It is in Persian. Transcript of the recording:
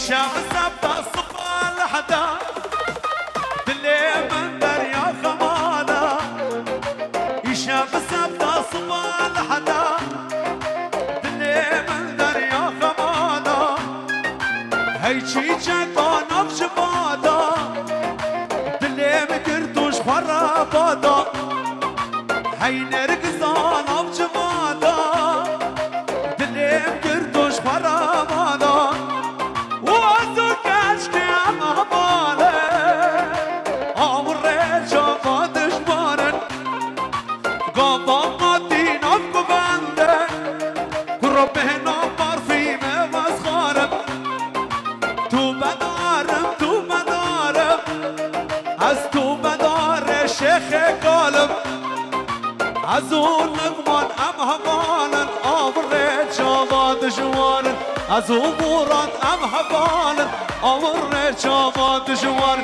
شام السبت الصبح لحدا دلي من دريا خمانا شام السبت الصبح لحدا دلي من دريا خمانا هيجي جاكونا بجبادا دلي مكرتوش فرا بادا هي نرقصانا بجبادا دلي مكرتوش فرا بادا ازول نقمان ام هبالا امرت شاباد جوان ازول موران ام هبالا امرت شاباد جوان